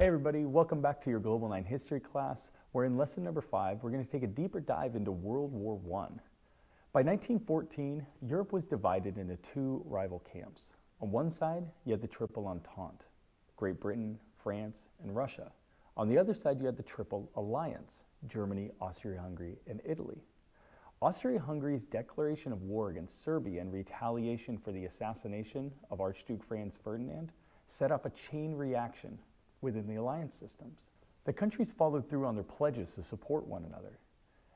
everybody, welcome back to your Global 9 history class, where in lesson number 5, we're going to take a deeper dive into World War I. By 1914, Europe was divided into two rival camps. On one side, you had the Triple Entente, Great Britain, France, and Russia. On the other side, you had the Triple Alliance, Germany, Austria-Hungary, and Italy. Austria-Hungary's declaration of war against Serbia in retaliation for the assassination of Archduke Franz Ferdinand set off a chain reaction within the alliance systems. The countries followed through on their pledges to support one another.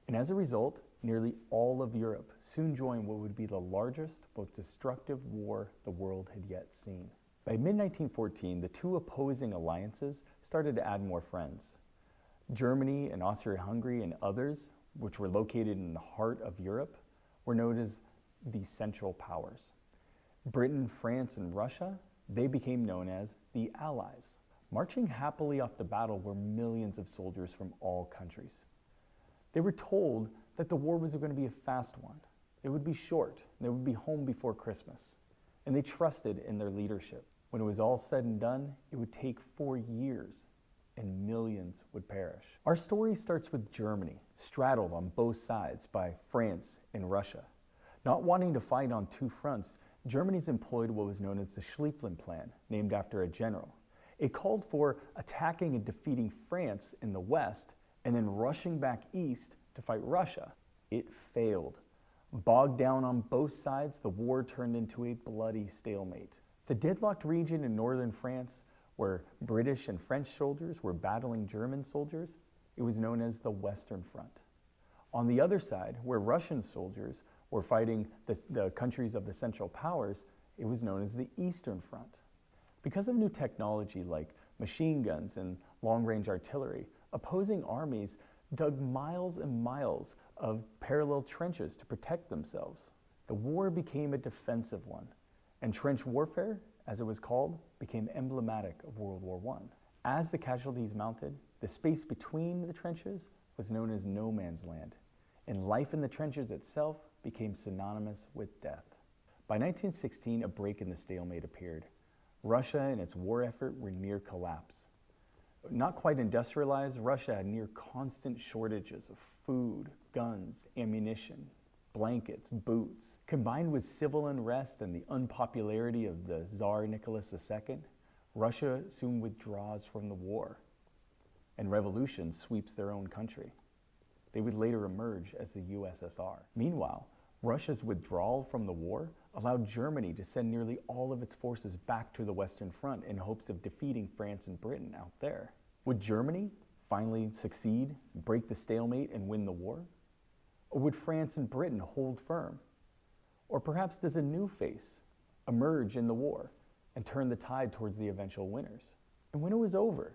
And as a result, nearly all of Europe soon joined what would be the largest, most destructive war the world had yet seen. By mid-1914, the two opposing alliances started to add more friends. Germany and Austria-Hungary and others, which were located in the heart of Europe, were known as the Central Powers. Britain, France, and Russia, they became known as the Allies. Marching happily off the battle were millions of soldiers from all countries. They were told that the war was going to be a fast one. It would be short, and they would be home before Christmas. And they trusted in their leadership. When it was all said and done, it would take 4 years, and millions would perish. Our story starts with Germany, straddled on both sides by France and Russia. Not wanting to fight on two fronts, Germany's employed what was known as the Schlieffen Plan, named after a general. It called for attacking and defeating France in the west and then rushing back east to fight Russia. It failed. Bogged down on both sides, the war turned into a bloody stalemate. The deadlocked region in northern France, where British and French soldiers were battling German soldiers, it was known as the Western Front. On the other side, where Russian soldiers were fighting the countries of the Central Powers, it was known as the Eastern Front. Because of new technology like machine guns and long-range artillery, opposing armies dug miles and miles of parallel trenches to protect themselves. The war became a defensive one, and trench warfare, as it was called, became emblematic of World War I. As the casualties mounted, the space between the trenches was known as no man's land, and life in the trenches itself became synonymous with death. By 1916, a break in the stalemate appeared. Russia and its war effort were near collapse. Not quite industrialized, Russia had near constant shortages of food, guns, ammunition, blankets, boots. Combined with civil unrest and the unpopularity of the Tsar Nicholas II, Russia soon withdraws from the war, and revolution sweeps their own country. They would later emerge as the USSR. Meanwhile, Russia's withdrawal from the war allowed Germany to send nearly all of its forces back to the Western Front in hopes of defeating France and Britain out there. Would Germany finally succeed, break the stalemate, and win the war? Or would France and Britain hold firm? Or perhaps does a new face emerge in the war and turn the tide towards the eventual winners? And when it was over,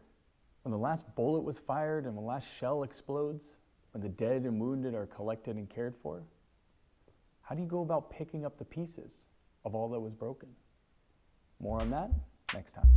when the last bullet was fired and the last shell explodes, when the dead and wounded are collected and cared for, how do you go about picking up the pieces of all that was broken? More on that next time.